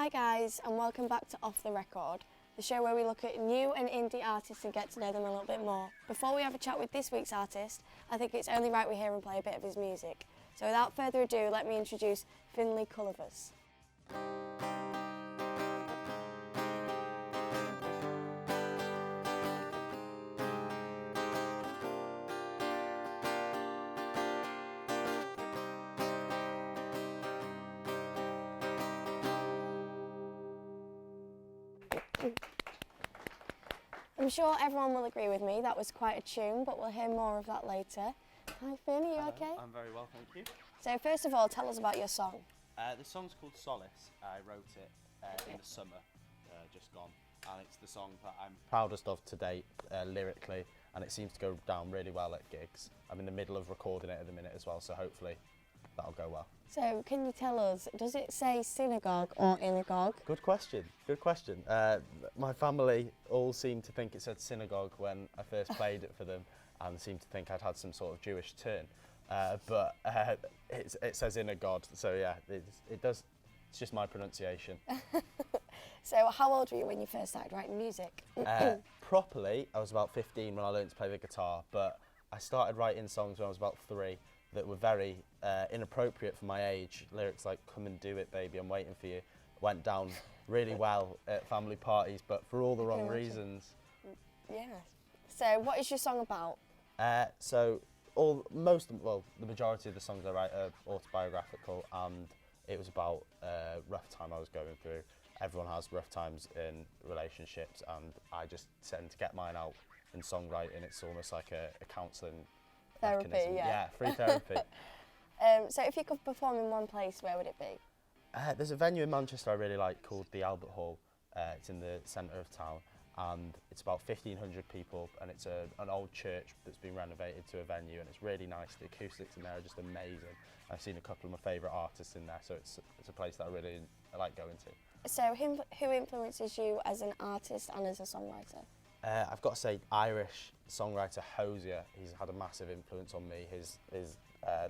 Hi guys, and welcome back to Off the Record, the show where we look at new and indie artists and get to know them a little bit more. Before we have a chat with this week's artist, I think it's only right we hear him play a bit of his music. So without further ado, let me introduce Finlay Cullivers. I'm sure everyone will agree with me, that was quite a tune, but we'll hear more of that later. Hi Finn, are you okay? I'm very well, thank you. So first of all, tell us about your song. The song's called Solace. I wrote it in the summer, just gone, and it's the song that I'm proudest of to date, lyrically, and it seems to go down really well at gigs. I'm in the middle of recording it at the minute as well, so hopefully that'll go well. So can you tell us, does it say synagogue or inagogue? Good question, good question. My family all seemed to think it said synagogue when I first played it for them, and seemed to think I'd had some sort of Jewish turn. But it says inner God, so yeah, it does, it's just my pronunciation. So how old were you when you first started writing music? Properly, I was about 15 when I learned to play the guitar, but I started writing songs when I was about 3 that were very inappropriate for my age. Lyrics like, "Come and do it, baby, I'm waiting for you," went down really well at family parties, but for all the wrong reasons. Yeah. So what is your song about? The majority of the songs I write are autobiographical, and it was about a rough time I was going through. Everyone has rough times in relationships, and I just tend to get mine out in songwriting. It's almost like a counselling Therapy, mechanism. yeah. Free therapy. So if you could perform in one place, where would it be? There's a venue in Manchester I really like called the Albert Hall. It's in the centre of town, and it's about 1,500 people, and it's an old church that's been renovated to a venue, and it's really nice. The acoustics in there are just amazing. I've seen a couple of my favourite artists in there, so it's a place that I like going to. So who influences you as an artist and as a songwriter? I've got to say, Irish songwriter Hosier, he's had a massive influence on me. His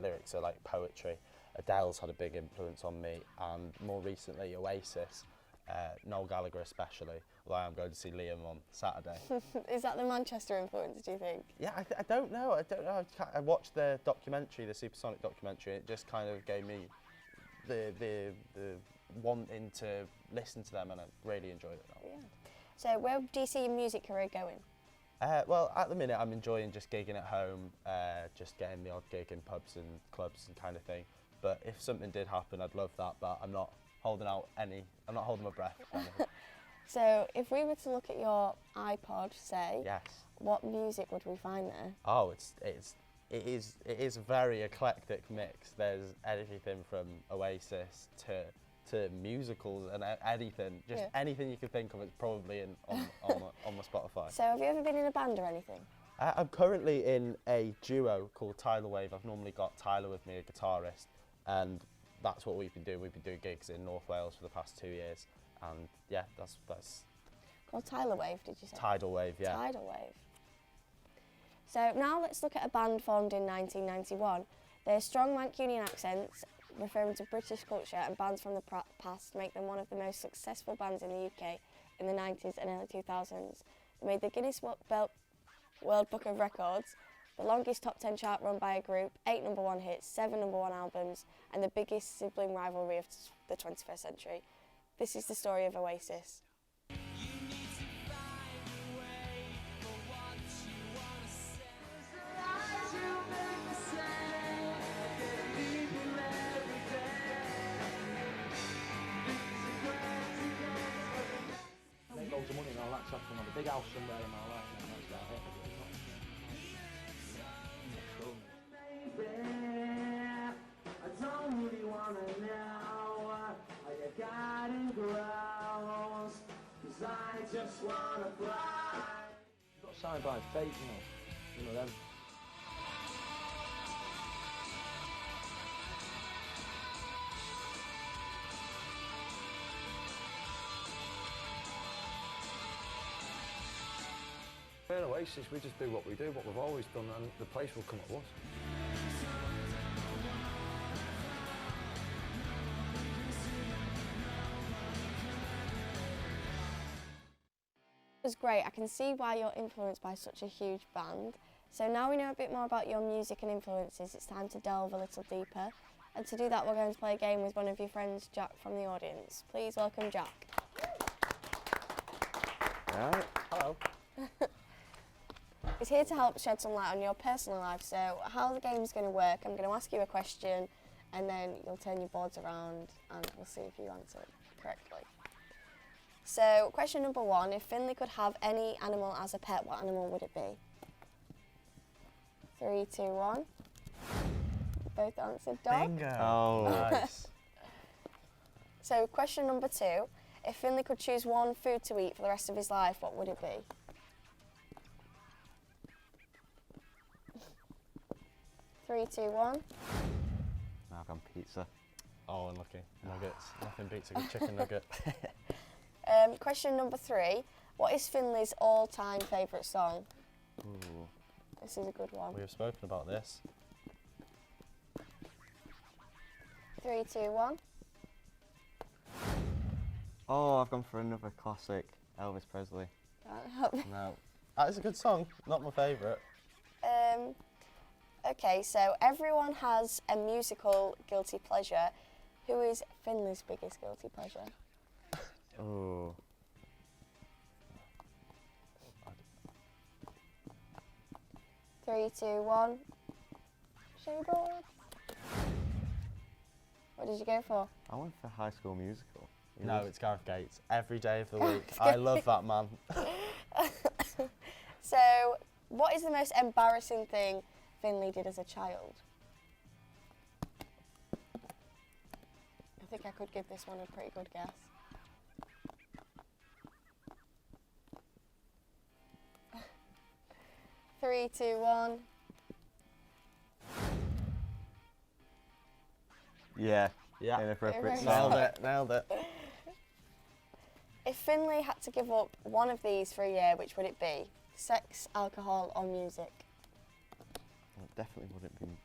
lyrics are like poetry. Adele's had a big influence on me, and more recently Oasis, Noel Gallagher especially, although I am going to see Liam on Saturday. Is that the Manchester influence, do you think? Yeah, I don't know. I watched the documentary, the Supersonic documentary, and it just kind of gave me the wanting to listen to them, and I really enjoyed it now. Yeah. So where do you see your music career going? Well, at the minute I'm enjoying just gigging at home, just getting the odd gig in pubs and clubs and kind of thing. But if something did happen, I'd love that, but I'm not holding my breath. So if we were to look at your iPod, say, Yes. What music would we find there? Oh, it is a very eclectic mix. There's everything from Oasis to musicals and anything, anything you could think of, it's probably on my Spotify. So have you ever been in a band or anything? I'm currently in a duo called Tyler Wave. I've normally got Tyler with me, a guitarist, and that's what we've been doing. We've been doing gigs in North Wales for the past 2 years, and yeah, that's Called Tyler Wave, did you say? Tidal Wave, yeah. Tidal Wave. So now let's look at a band formed in 1991. Their strong Mancunian accents, referring to British culture and bands from the past, make them one of the most successful bands in the UK in the 90s and early 2000s. They made the Guinness World Book of Records, the longest top 10 chart run by a group, 8 #1 hits, 7 #1 albums, and the biggest sibling rivalry of the 21st century. This is the story of Oasis. Loads of money and all that stuff, and have a big house somewhere in my life, and that's about it. I don't really wanna know how you got in gross, 'cause I just wanna fly. Got signed by Fate, you know them. We're Oasis, we just do what we do, what we've always done, and the place will come at us. was great. I can see why you're influenced by such a huge band. So now we know a bit more about your music and influences, it's time to delve a little deeper. And to do that, we're going to play a game with one of your friends, Jack, from the audience. Please welcome Jack. Alright. Hello. He's here to help shed some light on your personal life. So how the game's going to work, I'm going to ask you a question and then you'll turn your boards around and we'll see if you answer it correctly. So question number 1, if Finley could have any animal as a pet, what animal would it be? 3, 2, 1. Both answered dog. Bingo. Oh. Nice. So question number 2, if Finley could choose one food to eat for the rest of his life, what would it be? 3, 2, 1. I've gone pizza. Oh, unlucky. Nuggets. Nothing beats a good chicken nugget. Question number 3, what is Finley's all-time favourite song? Ooh. This is a good one. We have spoken about this. 3, 2, 1. Oh, I've gone for another classic, Elvis Presley. Can't help it. No. That is a good song. Not my favourite. Okay, so everyone has a musical guilty pleasure. Who is Finley's biggest guilty pleasure? Oh. 3, 2, 1. Show your board. What did you go for? I went for High School Musical. You No, know, it's Gareth Gates. Every day of the week. I love that man. So, what is the most embarrassing thing Finley did as a child? I think I could give this one a pretty good guess. Three, two, one. Yeah. Yeah. Inappropriate Very Nailed song. it. Nailed it. If Finley had to give up one of these for a year, which would it be? Sex, alcohol, or music? Well, it definitely wouldn't be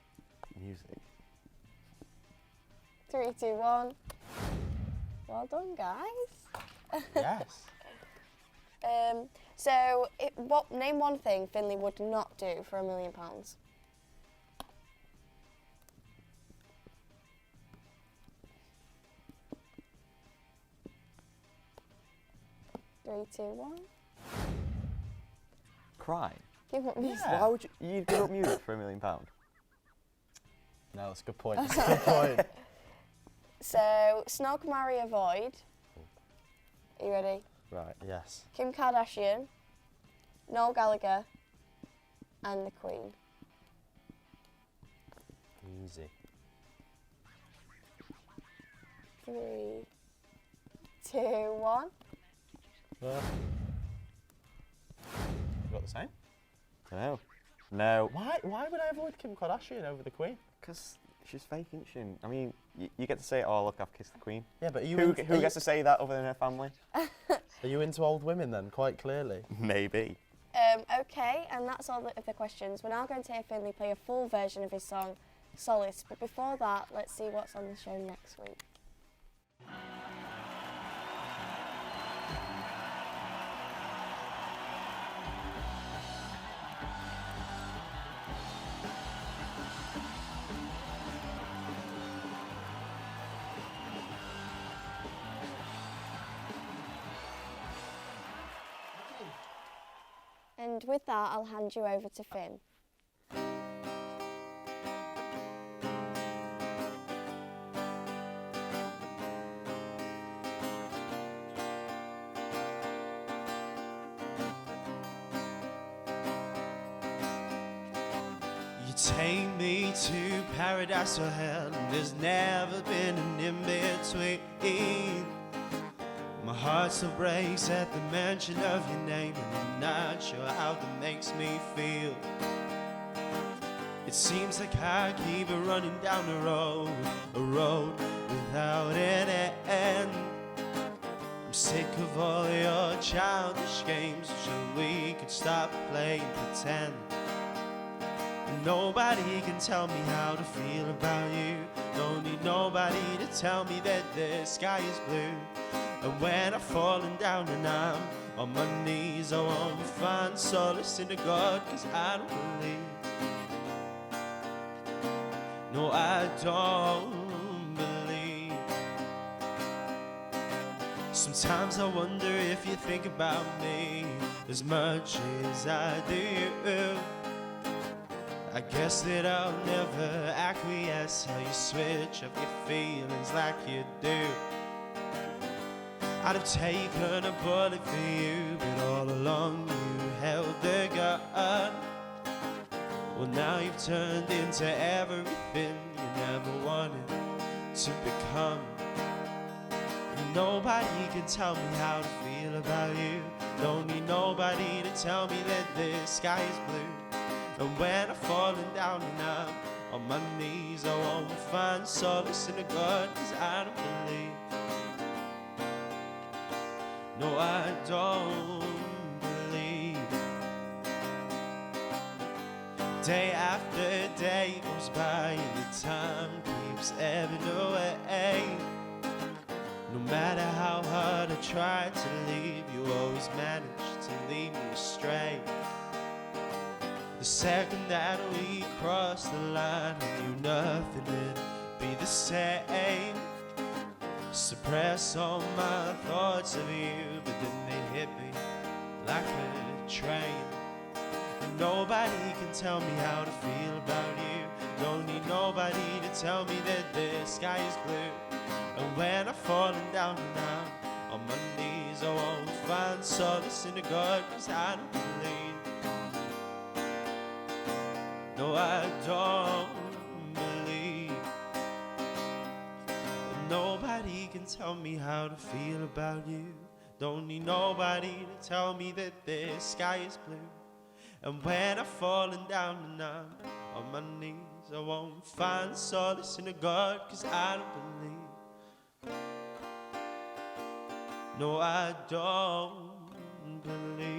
music. 3, 2, 1. Well done, guys. Yes. So, name one thing Finley would not do for £1 million. 3, 2, 1. Cry. Give up music. Yeah. Why would you'd give up music for £1 million? No, that's a good point. That's a good point. So, snog, marry, avoid. Are you ready? Right, yes. Kim Kardashian, Noel Gallagher, and the Queen. Easy. 3, 2, 1. You got the same? No. No. Why would I avoid Kim Kardashian over the Queen? Because she's fake, isn't she? I mean, you get to say, oh, look, I've kissed the Queen. Yeah, but are you Who are gets to say that other than her family? you into old women then? Quite clearly. Maybe. Okay, and that's all of the questions. We're now going to hear Finley play a full version of his song, Solace. But before that, let's see what's on the show next week. And with that, I'll hand you over to Finn. You take me to paradise or hell, and there's never been an in-between. My heart still breaks at the mention of your name, and I'm not sure how that makes me feel. It seems like I keep running down a road without an end. I'm sick of all your childish games, so we could stop playing pretend. Nobody can tell me how to feel about you. Don't need nobody to tell me that the sky is blue. And when I've fallen down and I'm On my knees, I won't find solace in a God, 'cause I don't believe. No, I don't believe. Sometimes I wonder if you think about me as much as I do. I guess that I'll never acquiesce how you switch up your feelings like you do. I'd have taken a bullet for you, but all along you held the gun. Well, now you've turned into everything you never wanted to become. Nobody can tell me how to feel about you. Don't need nobody to tell me that the sky is blue. And when I'm falling down and I'm on my knees, I won't find solace in a God, 'cause I don't believe. No, I don't believe. Day after day goes by and the time keeps ebbing away. No matter how hard I try to leave, you always manage to lead me astray. The second that we crossed the line, I knew nothing would be the same. Suppress all my thoughts of you, but then they hit me like a train. Nobody can tell me how to feel about you. Don't need nobody to tell me that the sky is blue. And when I'm falling down and I'm on my knees, I won't find solace in a God, 'cause I don't believe. No, I don't believe. Nobody can tell me how to feel about you. Don't need nobody to tell me that the sky is blue. And when I'm falling down and I'm on my knees, I won't find solace in a God, 'cause I don't believe. No, I don't believe.